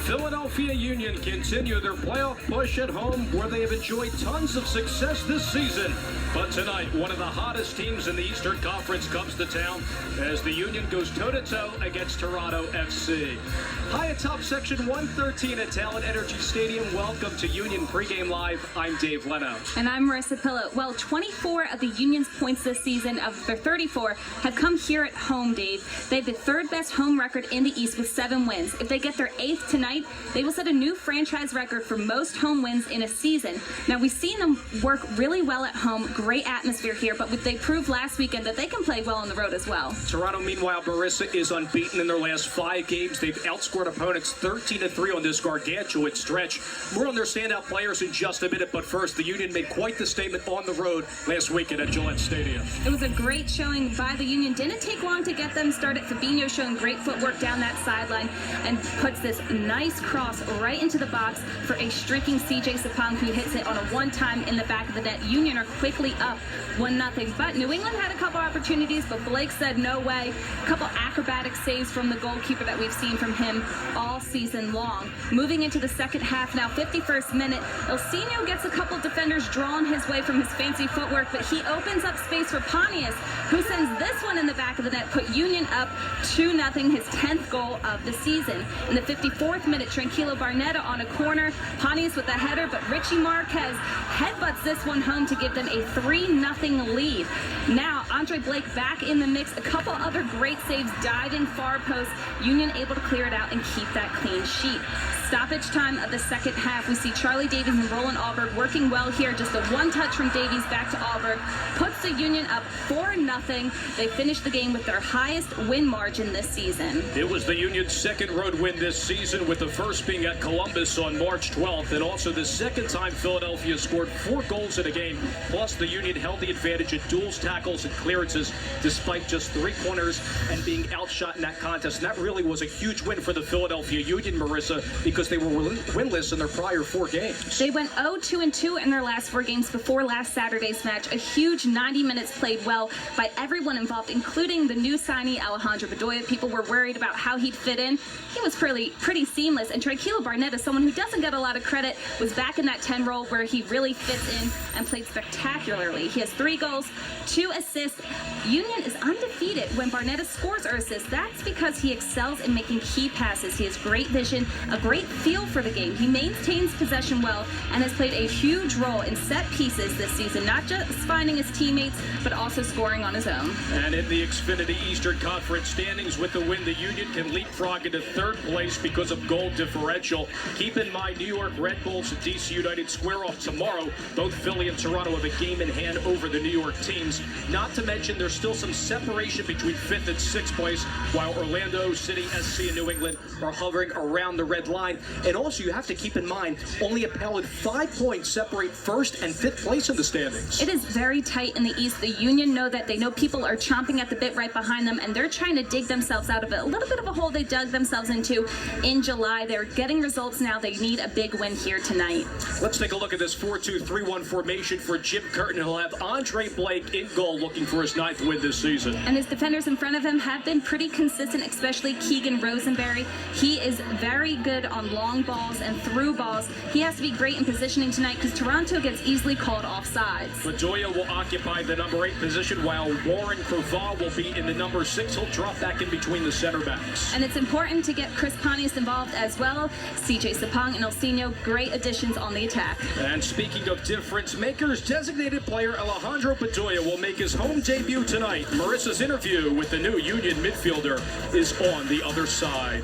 Philadelphia Union continue their playoff push at home where they have enjoyed tons of success this season. But tonight, one of the hottest teams in the Eastern Conference comes to town as the Union goes toe-to-toe against Toronto FC. Hi atop Section 113 at Talent Energy Stadium. Welcome to Union Pregame Live. I'm Dave Leno. And I'm Marissa Pillot. Well, 24 of the Union's points this season, of their 34, have come here at home, Dave. They have the third best home record in the East with 7 wins. If they get their 8th tonight, they will set a new franchise record for most home wins in a season. Now, we've seen them work really well at home, great atmosphere here, but they proved last weekend that they can play well on the road as well. Toronto, meanwhile, Marissa, is unbeaten in their last 5 games. They've outscored opponents 13-3 on this gargantuan stretch. More on their standout players in just a minute, but first, the Union made quite the statement on the road last weekend at Gillette Stadium. It was a great showing by the Union. Didn't take long to get them started. Fabinho showing great footwork down that sideline and puts this nice cross right into the box for a streaking CJ Sapong, who hits it on a one-time in the back of the net. Union are quickly up 1-0. But New England had a couple opportunities, but Blake said no way. A couple acrobatic saves from the goalkeeper that we've seen from him all season long. Moving into the second half now, 51st minute, Ilsinho gets a couple defenders drawn his way from his fancy footwork, but he opens up space for Pontius, who sends this one in the back of the net, put Union up 2-0, his 10th goal of the season. In the 54th minute, Tranquilo Barnetta on a corner, Pontius with a header, but Richie Marquez headbutts this one home to give them a 3-0 lead. Now, Andre Blake back in the mix, a couple other great saves, diving far post, Union able to clear it out and keep that clean sheet. Stoppage time of the second half, we see Charlie Davies and Roland Alberg working well here. Just a one touch from Davies back to Alberg puts the Union up 4-0. They finish the game with their highest win margin this season. It was the Union's second road win this season, with the first being at Columbus on March 12th, and also the second time Philadelphia scored 4 goals in a game. Plus, the Union held the advantage at duels, tackles, and clearances despite just 3 corners and being outshot in that contest. And that really was a huge win for the Philadelphia Union, Marissa, because they were winless in their prior 4 games. They went 0-2-2 in their last 4 games before last Saturday's match. A huge 90 minutes played well by everyone involved, including the new signee Alejandro Bedoya. People were worried about how he'd fit in. He was pretty seamless. And Tranquilo Barnetta, someone who doesn't get a lot of credit, was back in that 10 role where he really fits in and played spectacularly. He has 3 goals, 2 assists. Union is undefeated when Barnetta scores or assists. That's because he excels in making key passes. He has great vision, a great feel for the game. He maintains possession well and has played a huge role in set pieces this season, not just finding his teammates, but also scoring on his own. And in the Xfinity Eastern Conference standings, with the win, the Union can leapfrog into 3rd place because of goal differential. Keep in mind, New York Red Bulls and DC United square off tomorrow. Both Philly and Toronto have a game in hand over the New York teams. Not to mention, there's still some separation between 5th and 6th place, while Orlando, City, SC, and New England are hovering around the red line. And also, you have to keep in mind, only a pallid 5 points separate 1st and 5th place in the standings. It is very tight in the East. The Union know that. They know people are chomping at the bit right behind them, and they're trying to dig themselves out of it. A little bit of a hole they dug themselves into in July. They're getting results now. They need a big win here tonight. Let's take a look at this 4-2-3-1 formation for Jim Curtin. He'll have Andre Blake in goal, looking for his 9th win this season. And his defenders in front of him have been pretty consistent, especially Keegan Rosenberry. He is very good on long balls and through balls. He has to be great in positioning tonight because Toronto gets easily called offsides. Bedoya will occupy the number 8 position, while Warren Craval will be in the number 6. He'll drop back in between the center backs. And it's important to get Chris Pontius involved as well. CJ Sapong and Ilsinho, great additions on the attack. And speaking of difference makers, designated player Alejandro Bedoya will make his home debut tonight. Marissa's interview with the new Union midfielder is on the other side.